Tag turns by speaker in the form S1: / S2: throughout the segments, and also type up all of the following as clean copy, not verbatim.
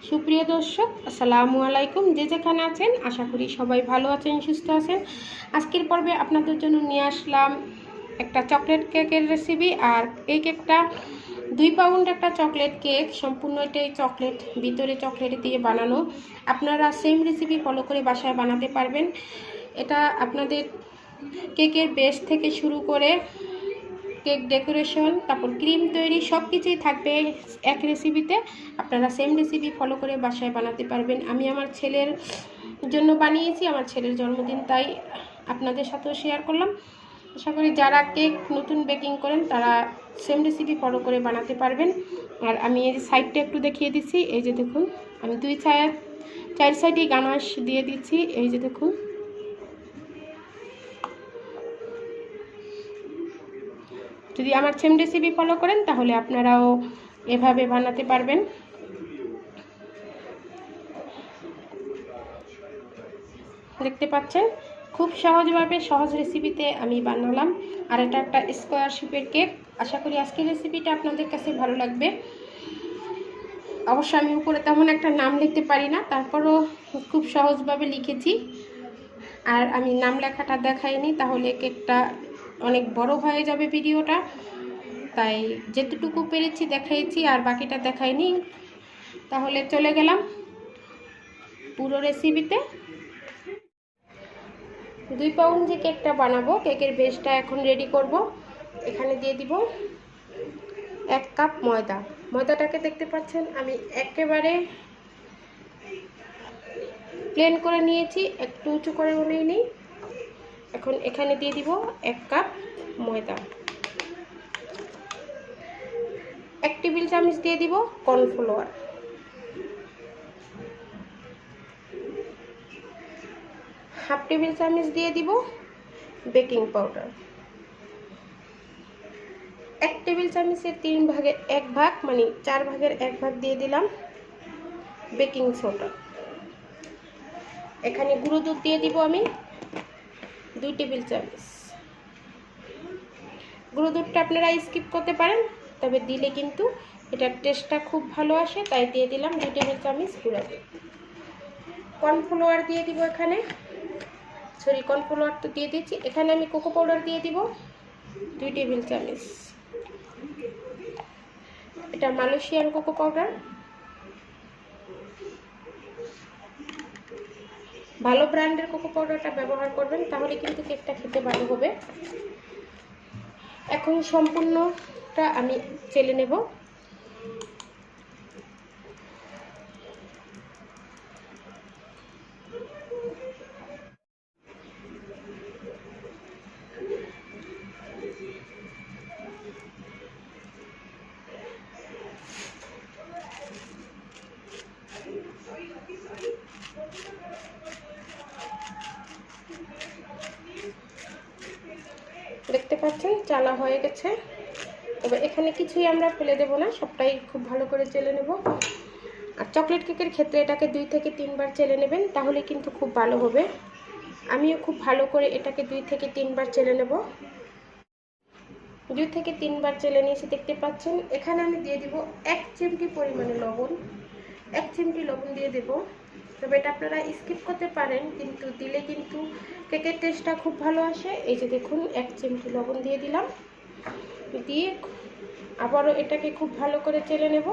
S1: সুপ্রিয় দর্শক, আসসালামু আলাইকুম। যে যেখানে আছেন আশা করি সবাই ভালো আছেন, সুস্থ আছেন। আজকের পর্বে আপনাদের জন্য নিয়ে আসলাম একটা চকলেট কেকের রেসিপি। আর এই কেকটা 2 পাউন্ড একটা চকলেট কেক, সম্পূর্ণ এটাই চকলেট, ভিতরে চকলেট দিয়ে বানানো। আপনারা সেম রেসিপি ফলো করে বাসায় বানাতে পারবেন। এটা আপনাদের কেকের বেস থেকে শুরু করে কেক ডেকোরেশন, তারপর ক্রিম তৈরি, সব কিছুই থাকবে এক রেসিপিতে। আপনারা সেম রেসিপি ফলো করে বাসায় বানাতে পারবেন। আমি আমার ছেলের জন্য বানিয়েছি, আমার ছেলের জন্মদিন, তাই আপনাদের সাথেও শেয়ার করলাম। আশা করি যারা কেক নতুন বেকিং করেন তারা সেম রেসিপি ফলো করে বানাতে পারবেন। আর আমি এই সাইডটা একটু দেখিয়ে দিচ্ছি। এই যে দেখুন, আমি চার সাইডে গানাশ দিয়ে দিচ্ছি। এই যে দেখুন, যদি আমার সেম রেসিপি ফলো করেন তাহলে আপনারাও এভাবে বানাতে পারবেন। দেখতে পাচ্ছেন খুব সহজভাবে, সহজ রেসিপিতে আমি বানালাম। আর এটা একটা স্কোয়ার শেপের কেক। আশা করি আজকের রেসিপিটা আপনাদের কাছে ভালো লাগবে। অবশ্য আমি উপরে তেমন একটা নাম লিখতে পারি না, তারপরও খুব সহজভাবে লিখেছি। আর আমি নাম লেখাটা দেখাইনি, তাহলে কেকটা অনেক বড় হয়ে যাবে ভিডিওটা, তাই যেতটুকু পেরেছি দেখাইছি, আর বাকিটা দেখাইনি। তাহলে চলে গেলাম পুরো রেসিপিতে। 2 পাউন্ড যে কেকটা বানাবো, কেকের বেসটা এখন রেডি করব। এখানে দিয়ে দিব 1 কাপ ময়দা। ময়দাটাকে দেখতে পাচ্ছেন আমি একেবারে প্লেন করে নিয়েছি, একটু উঁচু করে নিয়ে নিই। এখন এখানে দিয়ে দিব 1 কাপ ময়দা। 1 টেবিল চামচ দিয়ে দিব কর্নফ্লাওয়ার। 1/2 টেবিল চামচ দিয়ে দিব বেকিং পাউডার। 1 টেবিল চামচের 3 ভাগের 1 ভাগ, মানে 4 ভাগের 1 ভাগ দিয়ে দিলাম বেকিং সোডা। এখানে গুঁড়ো দুধ দিয়ে দিব আমি 2 টেবিল চামচ। গুঁড়ো দুধটা আপনারা স্কিপ করতে পারেন, তবে দিলে কিন্তু এটার টেস্টটা খুব ভালো আসে, তাই দিয়ে দিলাম 2 টেবিল চামচ গুঁড়ো দুধ। কর্নফ্লাওয়ার দিয়ে দিব এখানে, কর্নফ্লাওয়ার তো দিয়ে দিচ্ছি। এখানে আমি কোকো পাউডার দিয়ে দিব 2 টেবিল চামচ। এটা মালয়েশিয়ান কোকো পাউডার, ভালো ব্র্যান্ডের কোকো পাউডারটা ব্যবহার করবেন, তাহলে কিন্তু কেকটা খেতে ভালো হবে। এখন সম্পূর্ণটা আমি চেলে নেব। দেখতে পাচ্ছেন চালা হয়ে গেছে। তবে এখানে কিছুই আমরা ফেলে দেব না, সবটাই খুব ভালো করে চেলে নেব। আর চকলেট কেকের ক্ষেত্রে এটাকে 2 থেকে 3 বার চেলে নেবেন, তাহলে কিন্তু খুব ভালো হবে। আমিও খুব ভালো করে এটাকে 2 থেকে 3 বার চেলে নেব। 2 থেকে 3 বার চেলে নিয়েছি, দেখতে পাচ্ছেন। এখানে আমি দিয়ে দিব 1 চিমটি পরিমাণে লবণ। 1 চিমটি লবণ দিয়ে দেব। তবে এটা আপনারা স্কিপ করতে পারেন, কিন্তু দিলে কিন্তু কেকের টেস্টটা খুব ভালো আসে। এই যে দেখুন, 1 চিমটি লবণ দিয়ে দিলাম। দিয়ে আবারও এটাকে খুব ভালো করে চেলে নেব।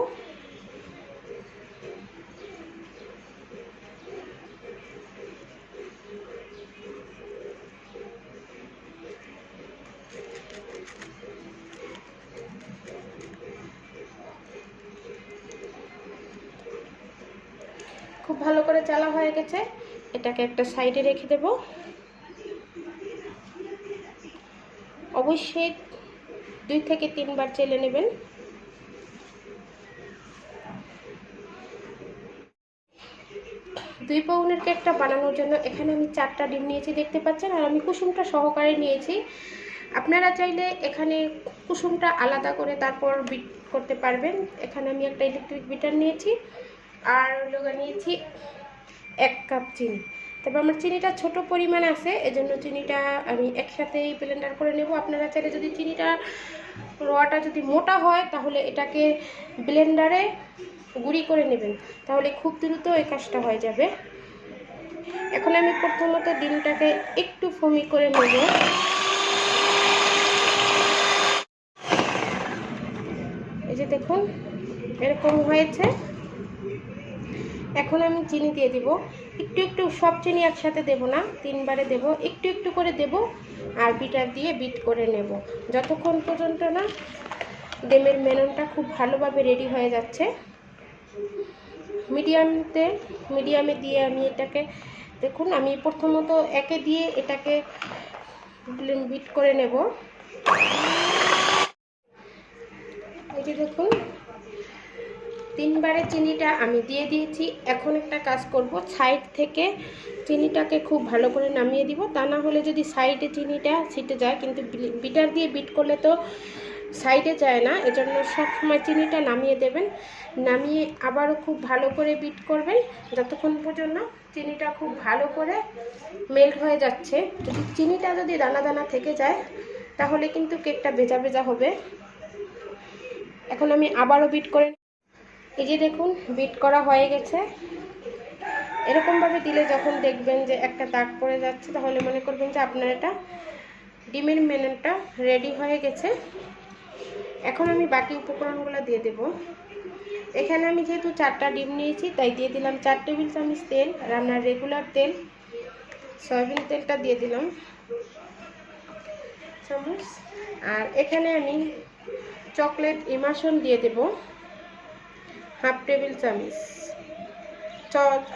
S1: খুব ভালো করে চালা হয়ে গেছে, এটাকে একটা সাইডে রেখে দেব। অবশ্যই 2 থেকে 3 বার চেলে নেবেন। দুই পাউন্ডের কেকটা বানানোর জন্য এখানে আমি 4টা ডিম নিয়েছি, দেখতে পাচ্ছেন। আর আমি কুসুমটা সহকারে নিয়েছি। আপনারা চাইলে এখানে কুসুমটা আলাদা করে তারপর বিট করতে পারবেন। এখানে আমি একটা ইলেকট্রিক বিটার নিয়েছি, আর লগা নিয়েছি 1 কাপ চিনি। তবে আমার চিনিটা ছোট পরিমাণ আছে, এজন্য চিনিটা আমি একসাথেই ব্লেন্ডার করে নেব। আপনারা চাইলে যদি চিনিটা রোয়াটা যদি মোটা হয়, তাহলে এটাকে ব্লেন্ডারে গুঁড়ি করে নেবেন, তাহলে খুব দ্রুত এই কাজটা হয়ে যাবে। এখন আমি প্রথমত ডিমটাকে একটু ফোমি করে নেব। এই যে দেখুন এরকম হয়েছে। এখন আমি চিনি দিয়ে দিব, একটু একটু, সব চিনি একসাথে দেব না, 3 বারে দেব, একটু একটু করে দেব। আর বিটার দিয়ে বিট করে নেব যতক্ষণ পর্যন্ত না ডিমের মেননটা খুব ভালোভাবে রেডি হয়ে যাচ্ছে। মিডিয়ামে দিয়ে আমি এটাকে, দেখুন আমি প্রথমত একে দিয়ে এটাকে বিট করে নেব। এই যে দেখুন 3 বারে চিনিটা আমি দিয়ে দিয়েছি। এখন একটা কাজ করব, সাইড থেকে চিনিটাকে খুব ভালো করে নামিয়ে দিব, তা না হলে যদি সাইডে চিনিটা ছিটে যায়, কিন্তু বিটার দিয়ে বিট করলে তো সাইডে যায় না, এজন্য সবসময় চিনিটা নামিয়ে দেবেন। নামিয়ে আবারও খুব ভালো করে বিট করবেন যতক্ষণ পর্যন্ত চিনিটা খুব ভালো করে মেল্ট হয়ে যাচ্ছে। যদি চিনিটা যদি দানা দানা থেকে যায় তাহলে কিন্তু কেকটা ভেজা ভেজা হবে। এখন আমি আবারও বিট করে, এই যে দেখুন বিট করা হয়ে গেছে। এরকমভাবে দিলে যখন দেখবেন যে একটা দাগ পড়ে যাচ্ছে, তাহলে মনে করবেন যে আপনার এটা ডিমের মেননটা রেডি হয়ে গেছে। এখন আমি বাকি উপকরণগুলো দিয়ে দেব। এখানে আমি যেহেতু 4টা ডিম নিয়েছি তাই দিয়ে দিলাম 4 টেবিল চামচ তেল, রান্নার রেগুলার তেল, সয়াবিন তেলটা দিয়ে দিলাম চামচ। আর এখানে আমি চকলেট ইমাশন দিয়ে দেব হাফ টেবিল চামচ।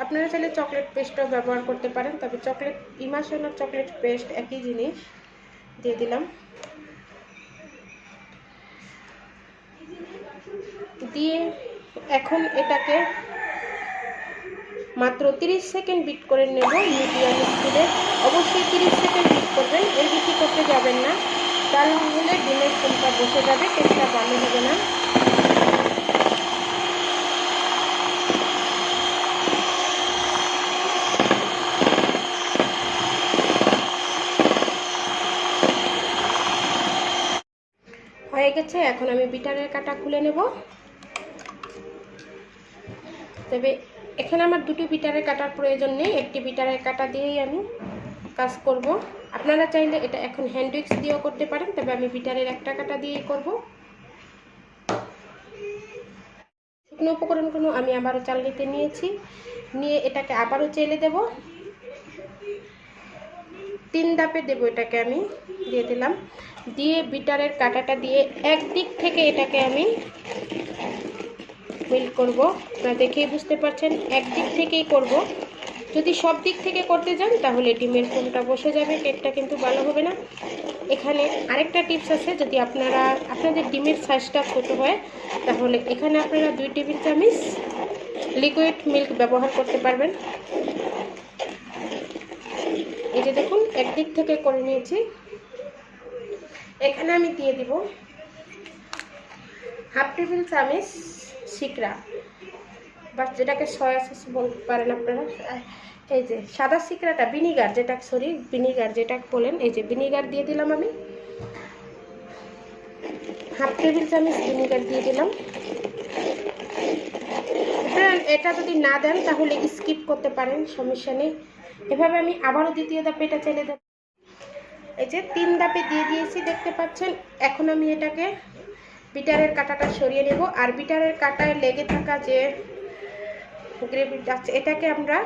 S1: আপনারা চাইলে চকলেট পেস্টও ব্যবহার করতে পারেন, তবে চকলেট ইমাশন আর চকলেট পেস্ট একই জিনিস। দিয়ে দিলাম, দিয়ে এখন এটাকে মাত্র 30 সেকেন্ড বিট করে নেব মিডিয়াম স্পিডে। অবশ্যই 30 সেকেন্ড বিট করবেন, এর বেশি করতে যাবেন না, কারণ হলে ডিমের ফুলটা বসে যাবে, কেকটা ভালো হবে না। হয়ে গেছে। এখন আমি বিটারের কাটা খুলে নেব। তবে এখানে আমার 2টি বিটারের কাটার প্রয়োজন নেই, একটি বিটারের কাটা দিয়েই আমি কাজ করব। আপনারা চাইলে এটা এখন হ্যান্ড উইক্স দিয়েও করতে পারেন, তবে আমি বিটারের একটা কাটা দিয়েই করব। শুকনো উপকরণগুলো আমি আবারও চালনিতে নিয়েছি, নিয়ে এটাকে আবারও চেলে দেব। 3 ধাপে দেব, এটাকে আমি দিয়ে দিলাম। দিয়ে বিটারের কাটাটা দিয়ে একদিক থেকে এটাকে আমি মিল করব। আপনারা দেখেই বুঝতে পারছেন একদিক থেকেই করব। যদি সব দিক থেকে করতে যান তাহলে ডিমের ফোমটা বসে যাবে, কেকটা কিন্তু ভালো হবে না। এখানে আরেকটা টিপস আছে, যদি আপনাদের ডিমের সাইজটা ছোট হয় তাহলে এখানে আপনারা 2 টেবিল চামচ লিকুইড মিল্ক ব্যবহার করতে পারবেন। এই যে দেখুন একদিক থেকে করে নিয়েছি। এখানে আমি দিয়ে দিব হাফ টেবিল চামচ সিকড়া, বা যেটাকে সয়া সস বলতে পারেন আপনারা। এই যে সাদা সিকড়াটা, ভিনিগার যেটা বলেন, এই যে ভিনিগার দিয়ে দিলাম আমি হাফ টেবিল চামচ ভিনিগার দিয়ে দিলাম। এটা যদি না দেন তাহলে স্কিপ করতে পারেন, সমস্যা নেই। এভাবে আমি আবারও দ্বিতীয় ধাপে এটা চেলে দেব। এই যে 3 ধাপে দিয়ে দিয়েছি, দেখতে পাচ্ছেন। এখন আমি এটাকে বিটারের কাঁটাটা সরিয়ে নেব। আর বিটারের কাঁটায় লেগে থাকা যে গ্রেভি আছে এটাকে আমরা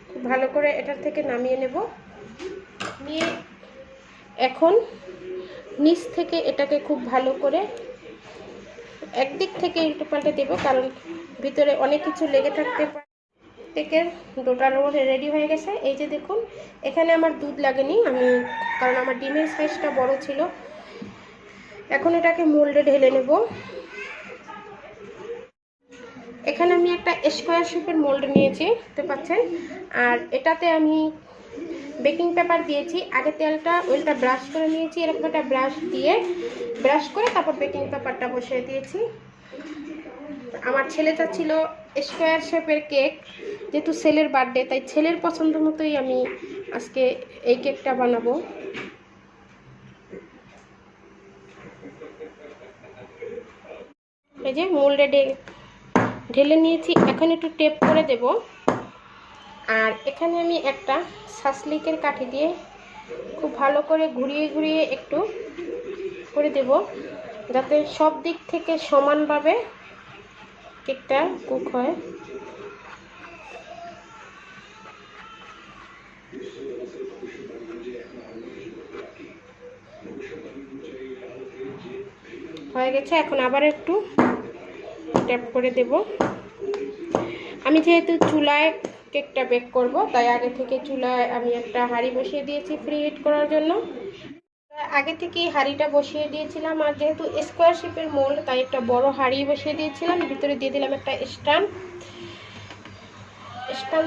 S1: খুব ভালো করে এটার থেকে নামিয়ে নেব। নিয়ে এখন নিচ থেকে এটাকে খুব ভালো করে একদিক থেকে উল্টে পাল্টে দেবো, কারণ ভিতরে অনেক কিছু লেগে থাকতে পারে। কেকের ডোটা রেডি হয়ে গেছে। এই যে দেখুন এখানে আমার দুধ লাগেনি, কারণ আমার ডিমের সাইজটা বড় ছিল। এখন এটাকে মোল্ডে ঢেলে নেব। এখানে আমি একটা স্কোয়ার শেপের মোল্ড নিয়েছি, দেখতে পাচ্ছেন। আর এটাতে আমি বেকিং পেপার দিয়েছি। আগে ওয়েলটা ব্রাশ করে নিয়েছি, এরকম একটা ব্রাশ করে তারপর বেকিং পেপারটা বসিয়ে দিয়েছি। আমার ছেলে চাচ্ছিল স্কোয়ার শেপের কেক, যেহেতু ছেলের বার্থডে, তাই ছেলের পছন্দ মতোই আমি আজকে এই কেকটা বানাবো। এই যে মোল্ডে ঢেলে নিয়েছি, এখন একটু টেপ করে দেব। আর এখানে আমি একটা সাসলিকের কাঠি দিয়ে খুব ভালো করে ঘুরিয়ে ঘুরিয়ে একটু করে দেব, যাতে সব দিক থেকে সমানভাবে কেকটা কুক হয়। হয়ে গেছে, এখন আবার একটু ট্যাপ করে দেব। আমি যেহেতু চুলায় কেকটা বেক করব, তাই আগে থেকে চুলায় আমি একটা হাঁড়ি বসিয়ে দিয়েছি প্রি হিট করার জন্য। আগে থেকেই হাঁড়িটা বসিয়ে দিয়েছিলাম, আর যেহেতু স্কোয়ার শেপের মোল্ড, তাই একটা বড় হাঁড়ি বসিয়ে দিয়েছিলাম। ভিতরে দিয়ে দিলাম একটা স্ট্যান্ড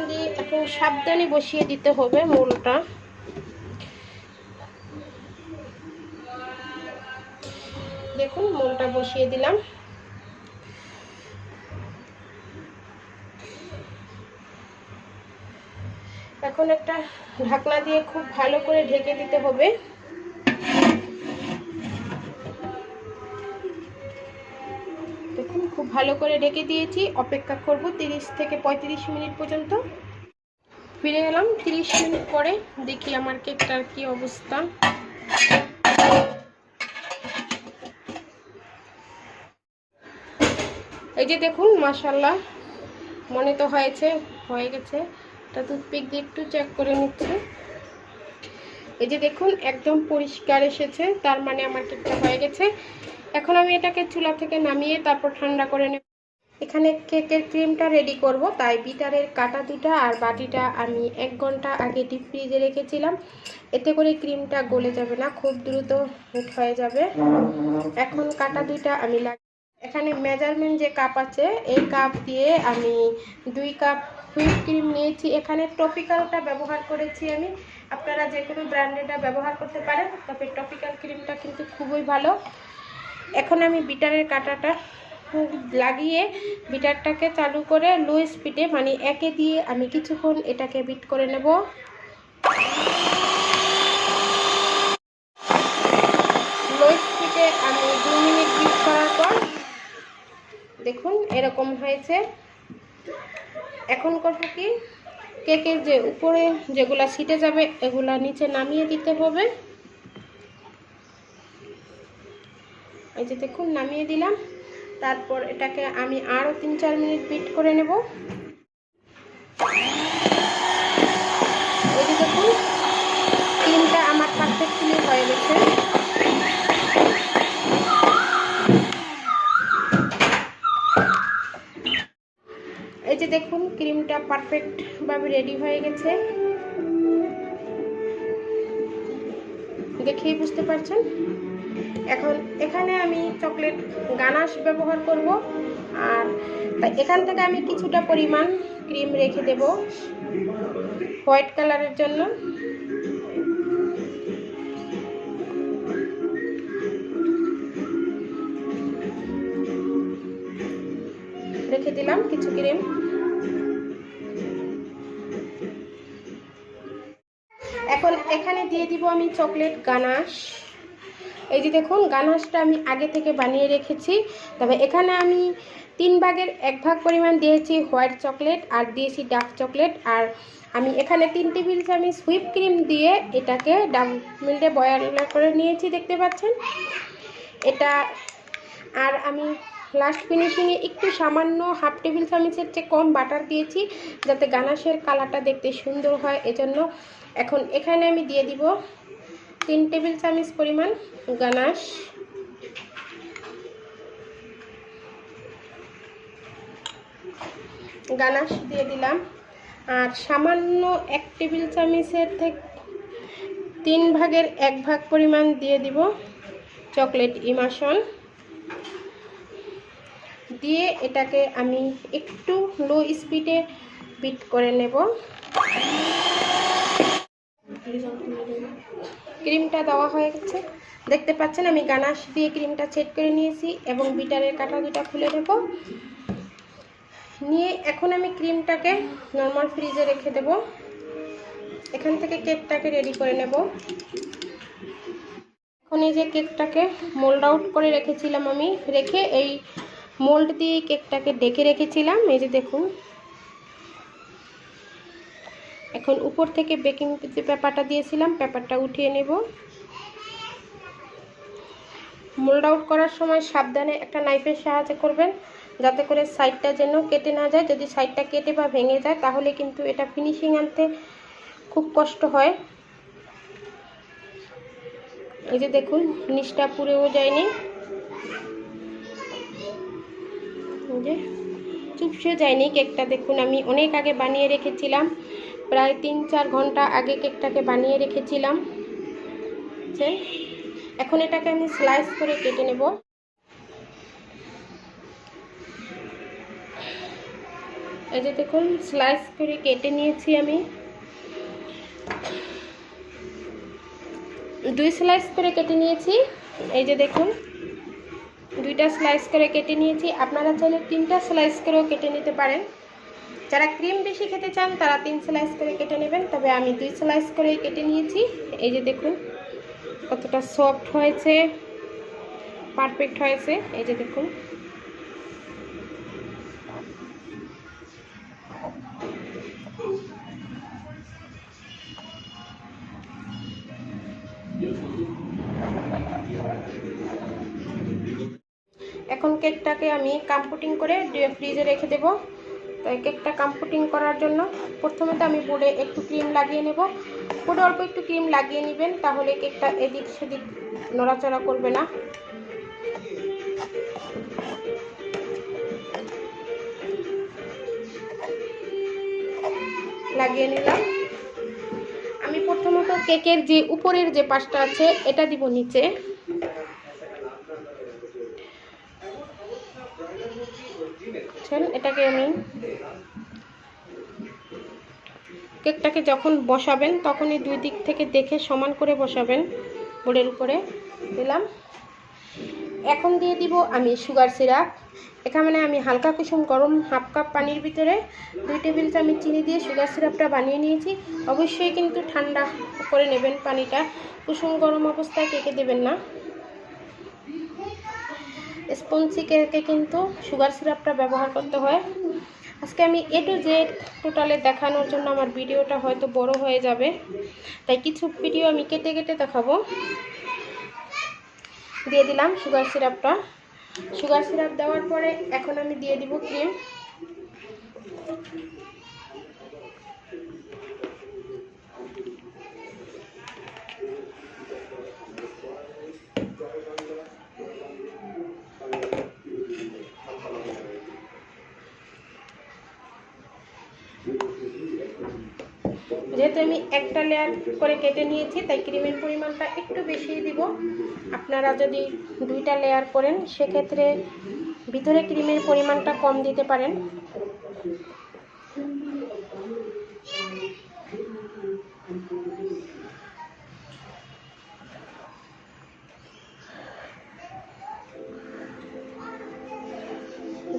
S1: দিয়ে এখন সাবধানে বসিয়ে দিতে হবে মোল্ডটা। দেখুন মোল্ডটা বসিয়ে দিলাম। এখন একটা ঢাকনা দিয়ে খুব ভালো করে ঢেকে দিতে হবে। দেখুন খুব ভালো করে ঢেকে দিয়েছি, অপেক্ষা করব 30 থেকে 35 মিনিট পর্যন্ত। ফিরে এলাম 30 মিনিট পরে, দেখি আমার কেকটার কি অবস্থা। এই যে দেখুন, মাশাআল্লাহ, মনে তো হয়ে গেছে। এটা টুথপিক দিয়ে একটু চেক করে নিচ্ছি। এই যে দেখুন একদম পরিষ্কার এসেছে, তার মানে আমার কেকটা হয়ে গেছে। এখন আমি এটাকে চুলা থেকে নামিয়ে তারপর ঠান্ডা করে নেব। এখানে কেকের ক্রিমটা রেডি করব, তাই বিটারের কাটা দুটা আর বাটিটা আমি 1 ঘন্টা আগে ডিপ ফ্রিজে রেখেছিলাম। এতে করে ক্রিমটা গলে যাবে না, খুব দ্রুত হিট হয়ে যাবে। এখন কাটা দুইটা আমি এখানে মেজারমেন্ট যে কাপ আছে, এই কাপ দিয়ে আমি 2 কাপ হুইপ ক্রিম নিয়েছি। এখানে টপিক্যালটা ব্যবহার করেছি আমি, আপনারা যে কোনো ব্র্যান্ডেরটা ব্যবহার করতে পারেন, তবে টপিক্যাল ক্রিমটা কিন্তু খুবই ভালো। এখন আমি বিটারের কাঁটাটা লাগিয়ে বিটারটাকে চালু করে লো স্পিডে, মানে একে দিয়ে আমি কিছুক্ষণ এটাকে বিট করে নেব। লো স্পিডে আমি 2 মিনিট বিট করার পর দেখুন এরকম হয়েছে। এখন করব কি, কেকের যে উপরে যেগুলা ছিটে যাবে এগুলা নিচে নামিয়ে দিতে হবে। এই যে দেখুন নামিয়ে দিলাম। তারপর এটাকে আমি আরও 3-4 মিনিট বিট করে নেব। এই যে দেখুন ক্রিমটা আমার পারফেক্টলি হয়ে গেছে। এই যে দেখুন ক্রিমটা পারফেক্টভাবে রেডি হয়ে গেছে, দেখেই বুঝতে পারছেন। এখন এখানে আমি চকলেট গানাশ ব্যবহার করব, আর এখান থেকে আমি কিছুটা পরিমাণ ক্রিম রেখে দেব হোয়াইট কালারের জন্য। রেখে দিলাম কিছু ক্রিম। এখন এখানে দিয়ে দিব আমি চকলেট গানাশ। এই যে দেখুন গানাশটা আমি আগে থেকে বানিয়ে রেখেছি, তবে এখানে আমি 3 ভাগের 1 ভাগ পরিমাণ দিয়েছি হোয়াইট চকলেট আর দিয়েছি ডার্ক চকলেট। আর আমি এখানে 3 টেবিল চামচ হুইপ ক্রিম দিয়ে এটাকে মিল্টে বয়েল করে নিয়েছি, দেখতে পাচ্ছেন এটা। আর আমি লাস্ট ফিনিশিংয়ে একটু সামান্য হাফ টেবিল চামচের চেয়ে কম বাটার দিয়েছি, যাতে গানাশের কালারটা দেখতে সুন্দর হয়, এজন্য। এখন এখানে আমি দিয়ে দিব 3 টেবিল চামচ পরিমাণ গানাশ। দিয়ে দিলাম। আর সামান্য 1 টেবিল চামচের থেকে 3 ভাগের 1 ভাগ পরিমাণ দিয়ে দিব চকলেট ইমাশন। দিয়ে এটাকে আমি একটু লো স্পিডে বিট করে নেব। ক্রিমটা দেওয়া হয়ে গেছে, দেখতে পাচ্ছেন। আমি গানাশ দিয়ে ক্রিমটা সেট করে নিয়েছি এবং বিটারের কাঁটা দুটা খুলে দেব। নিয়ে এখন আমি ক্রিমটাকে নর্মাল ফ্রিজে রেখে দেব। এখান থেকে কেকটাকে রেডি করে নেব। এখন এই যে কেকটাকে মোল্ড আউট করে রেখেছিলাম, আমি রেখে এই মোল্ড দিয়ে কেকটাকে ডেকে রেখেছিলাম। এই যে দেখুন, এখন উপর থেকে বেকিং পেপারটা দিয়েছিলাম, পেপারটা উঠিয়ে নেব। মোল্ড আউট করার সময় সাবধানে একটা নাইফের সাহায্যে করবেন, যাতে করে সাইডটা যেন কেটে না যায়। যদি সাইডটা কেটে বা ভেঙে যায় তাহলে কিন্তু এটা ফিনিশিং আনতে খুব কষ্ট হয়। এই যে দেখুন, নিচটা পুড়েও যায়নি, যে চুপসে যায়নি কেকটা। দেখুন, আমি অনেক আগে বানিয়ে রেখেছিলাম, প্রায় 3-4 ঘন্টা আগে কেকটাকে বানিয়ে রেখেছিলাম। এখন এটাকে আমি স্লাইস করে কেটে নেব। এই যে দেখুন, স্লাইস করে কেটে নিয়েছি আমি। 2 স্লাইস করে কেটে নিয়েছি। এই যে দেখুন, 2টা স্লাইস করে কেটে নিয়েছি। আপনারা চাইলে 3টা স্লাইস করেও কেটে নিতে পারেন। যারা ক্রিম বেশি খেতে চান তারা 3 স্লাইস করে কেটে নেবেন, তবে আমি 2 স্লাইস করে কেটে নিয়েছি। এই যে দেখুন কতটা সফট হয়েছে, পারফেক্ট হয়েছে। এই যে দেখুন, এখন কেকটাকে আমি কম্পুটিং করে ফ্রিজে রেখে দেব। তাই কেকটা কম্পুটিং করার জন্য প্রথমে তো আমি বোর্ডে একটু ক্রিম লাগিয়ে নেব। বোর্ডে অল্প একটু ক্রিম লাগিয়ে নেবেন, তাহলে কেকটা এদিক সেদিক নড়াচড়া করবে না। লাগিয়ে নিলাম। আমি প্রথমত কেকের যে উপরের যে পাশটা আছে এটা দিব নিচে। এটাকে আমি কেকটাকে যখন বসাবেন তখনই 2 দিক থেকে দেখে সমান করে বসাবেন। বোর্ডের উপরে দিলাম। এখন দিয়ে দিব আমি সুগার সিরাপ। এখানে আমি হালকা কুসুম গরম 1/2 কাপ পানির ভিতরে 2 টেবিল চামচ চিনি দিয়ে সুগার সিরাপটা বানিয়ে নিয়েছি। অবশ্যই কিন্তু ঠান্ডা করে নেবেন পানিটা, কুসুম গরম অবস্থায় কেকে দেবেন না। স্পঞ্জি কেকে কিন্তু সুগার সিরাপটা ব্যবহার করতে হয়। আজকে আমি A to Z টোটালে দেখানোর জন্য আমার ভিডিওটা হয়তো বড় হয়ে যাবে, তাই কিছু ভিডিও আমি কেটে কেটে দেখাবো। দিয়ে দিলাম সুগার সিরাপটা। সুগার সিরাপ দেওয়ার পরে এখন আমি দিয়ে দিব ক্রিম। যেহেতু আমি একটা লেয়ার করে কেটে নিয়েছি তাই ক্রিমের পরিমাণটা একটু বেশি দিব। আপনারা যদি 2টা লেয়ার করেন সেক্ষেত্রে ভিতরে ক্রিমের পরিমাণটা কম দিতে পারেন।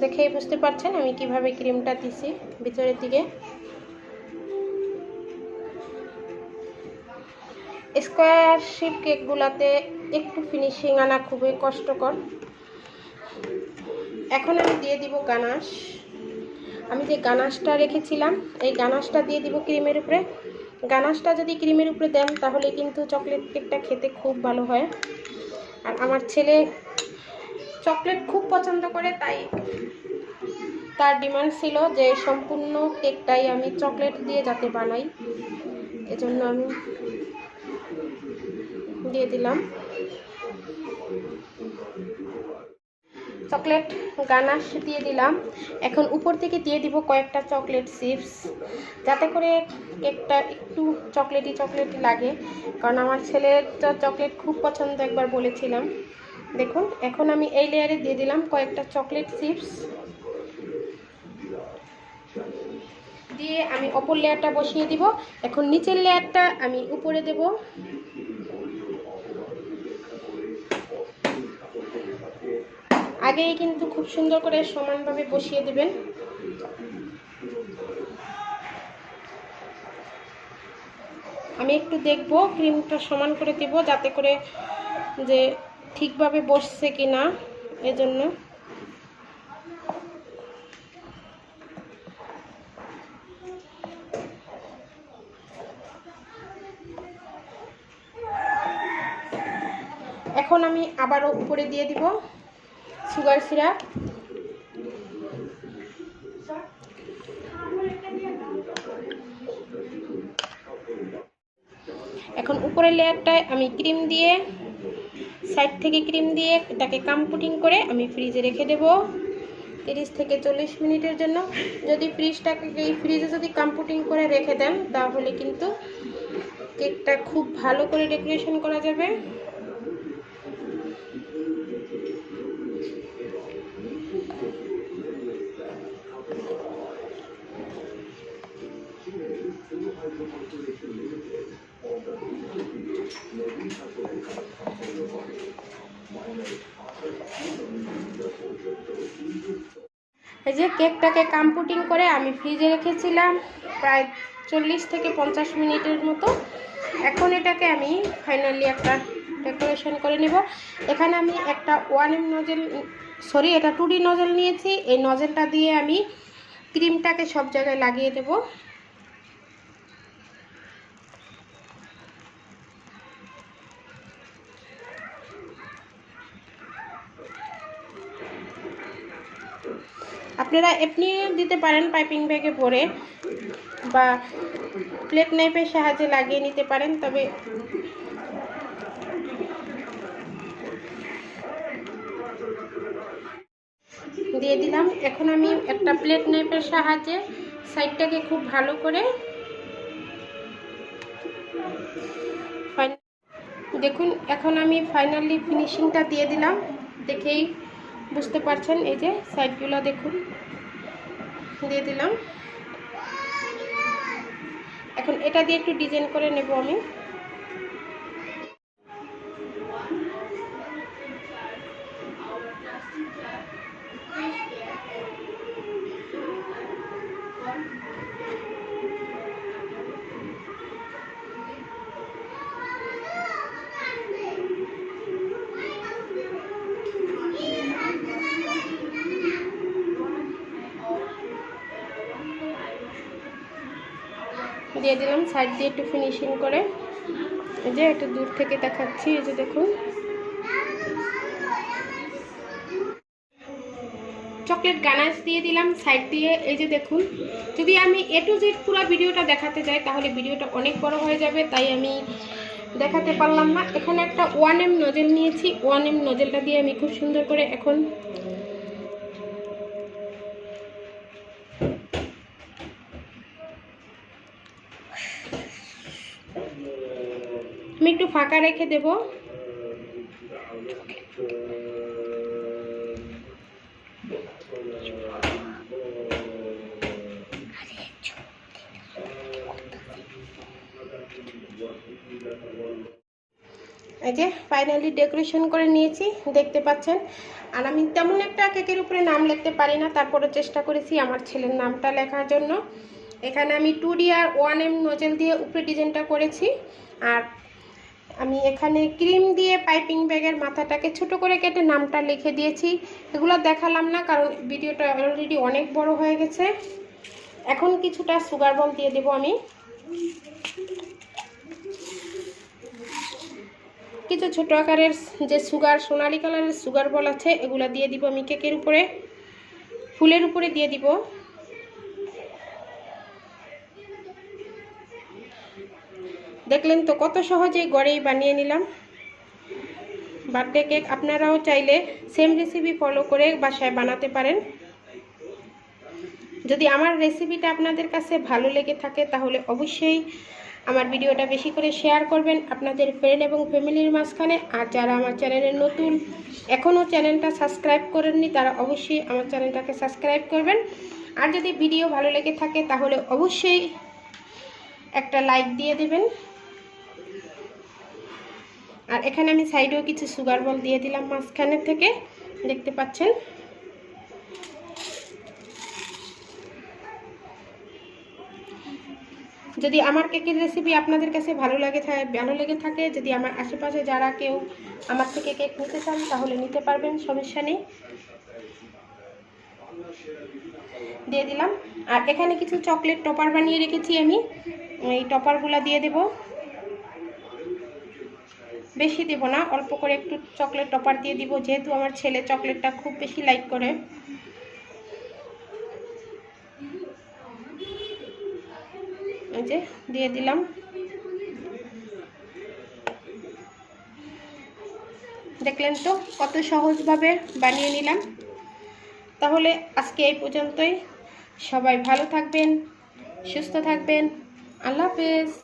S1: দেখেই বুঝতে পারছেন আমি কিভাবে ক্রিমটা দিছি ভিতরের দিকে। স্কোয়ার শেপ কেকগুলোতে একটু ফিনিশিং আনা খুবই কষ্টকর। এখন আমি দিয়ে দিব গানাশ। আমি যে গানাশটা রেখেছিলাম এই গানাশটা দিয়ে দিব ক্রিমের উপরে। গানাশটা যদি ক্রিমের উপরে দেন তাহলে কিন্তু চকলেট কেকটা খেতে খুব ভালো হয়। আর আমার ছেলে চকলেট খুব পছন্দ করে, তাই তার ডিমান্ড ছিল যে সম্পূর্ণ কেকটাই আমি চকলেট দিয়ে যাতে বানাই, এজন্য আমি দিয়ে দিলাম চকলেট গানাশ দিয়ে দিলাম। এখন উপর থেকে দিয়ে দিব কয়েকটা চকলেট চিপস, যাতে করে কেকটা একটু চকলেটি চকলেটি লাগে, কারণ আমার ছেলের তো চকলেট খুব পছন্দ, একবার বলেছিলাম। দেখুন এখন আমি এই লেয়ারে দিয়ে দিলাম কয়েকটা চকলেট চিপস, দিয়ে আমি অপর লেয়ারটা বসিয়ে দিব। এখন নিচের লেয়ারটা আমি উপরে দেব। আগেই কিন্তু খুব সুন্দর করে সমানভাবে বসিয়ে দেবেন। আমি একটু দেখব, ক্রিমটা সমান করে দেব যাতে করে যে ঠিকভাবে বসছে কিনা, এজন্য। এখন আমি আবারও উপরে দিয়ে দিব সুগার সিরাপ। এখন উপরের লেয়ারটায় আমি ক্রিম দিয়ে, সাইড থেকে ক্রিম দিয়ে এটাকে কামপুটিং করে আমি ফ্রিজে রেখে দেব 30 থেকে 40 মিনিটের জন্য। যদি ফ্রিজে যদি কামপুটিং করে রেখে দেন তাহলে কিন্তু কেকটা খুব ভালো করে ডেকোরেশন করা যাবে। এই যে কেকটাকে কামপুটিং করে আমি ফ্রিজে রেখেছিলাম প্রায় 40 থেকে 50 মিনিটের মতো। এখন এটাকে আমি ফাইনালি একটা ডেকোরেশন করে নেব। এখানে আমি একটা 1M নজেল, এটা 2D নজেল নিয়েছি। এই নজেলটা দিয়ে আমি ক্রিমটাকে সব জায়গায় লাগিয়ে দেব। আপনারা এমনি দিতে পারেন পাইপিং ব্যাগে ভরে, বা প্লেট নাইফের সাহায্যে লাগিয়ে নিতে পারেন। তবে দিয়ে দিলাম। এখন আমি একটা প্লেট নাইফের সাহায্যে সাইডটাকে খুব ভালো করে, দেখুন এখন আমি ফাইনালি ফিনিশিংটা দিয়ে দিলাম। দেখেই বুঝতে পারছেন, এই যে সাইডগুলো দেখুন দিয়ে দিলাম। এখন এটা দিয়ে একটু ডিজাইন করে নেব আমি। দিয়ে দিলাম সাইড দিয়ে একটু ফিনিশিং করে। এই যে একটু দূর থেকে দেখাচ্ছি, এই যে দেখুন চকলেট গানাশ দিয়ে দিলাম সাইড দিয়ে। এই যে দেখুন, যদি আমি A to Z পুরো ভিডিওটা দেখাতে যাই তাহলে ভিডিওটা অনেক বড় হয়ে যাবে, তাই আমি দেখাতে পারলাম না। এখানে একটা 1M নজেল নিয়েছি, 1M নজেলটা দিয়ে আমি খুব সুন্দর করে এখন আমি একটু ফাঁকা রেখে দেব। এই যে ফাইনালি ডেকোরেশন করে নিয়েছি, দেখতে পাচ্ছেন। আর আমি তেমন একটা কেকের উপরে নাম লিখতে পারি না, তারপরে চেষ্টা করেছি আমার ছেলের নামটা লেখার জন্য। এখানে আমি 2D আর 1M নজেল দিয়ে উপরে ডিজাইনটা করেছি। আর আমি এখানে ক্রিম দিয়ে পাইপিং ব্যাগের মাথাটাকে ছোট করে কেটে নামটা লিখে দিয়েছি। এগুলো দেখালাম না কারণ ভিডিওটা অলরেডি অনেক বড় হয়ে গেছে। এখন কিছুটা সুগার বল দিয়ে দেব আমি। কিছু ছোট আকারের যে সোনালি কালারের সুগার বল আছে এগুলো দিয়ে দিব আমি কেকের উপরে, ফুলের উপরে দিয়ে দিব। দেখলেন তো কত সহজেই ঘরেই বানিয়ে নিলাম বার্থডে কেক। আপনারাও চাইলে সেম রেসিপি ফলো করে বাসায় বানাতে পারেন। যদি আমার রেসিপিটা আপনাদের কাছে ভালো লেগে থাকে তাহলে অবশ্যই আমার ভিডিওটা বেশি করে শেয়ার করবেন আপনাদের ফ্রেন্ড এবং ফ্যামিলির মাঝখানে। আর যারা আমার চ্যানেলে নতুন, এখনও চ্যানেলটা সাবস্ক্রাইব করেননি, তারা অবশ্যই আমার চ্যানেলটাকে সাবস্ক্রাইব করবেন। আর যদি ভিডিও ভালো লেগে থাকে তাহলে অবশ্যই একটা লাইক দিয়ে দেবেন। আর এখানে আমি সাইডেও কিছু সুগার বল দিয়ে দিলাম মাঝখানে থেকে, দেখতে পাচ্ছেন। যদি আমার কেকের রেসিপি আপনাদের কাছে ভালো লেগে থাকে, যদি আমার আশেপাশে যারা কেউ আমার থেকে কেক নিতে চান তাহলে নিতে পারবেন, সমস্যা নেই। দিয়ে দিলাম। আর এখানে কিছু চকলেট টপার বানিয়ে রেখেছি আমি, এই টপারগুলো দিয়ে দেব। বেশি দেব না, অল্প করে একটু চকলেট টপার দিয়ে দিব, যেহেতু আমার ছেলে চকলেটটা খুব বেশি লাইক করে। এই যে দিয়ে দিলাম। দেখলেন তো কত সহজভাবে বানিয়ে নিলাম। তাহলে আজকে এই পর্যন্তই। সবাই ভালো থাকবেন, সুস্থ থাকবেন। আল্লাহ হাফেজ।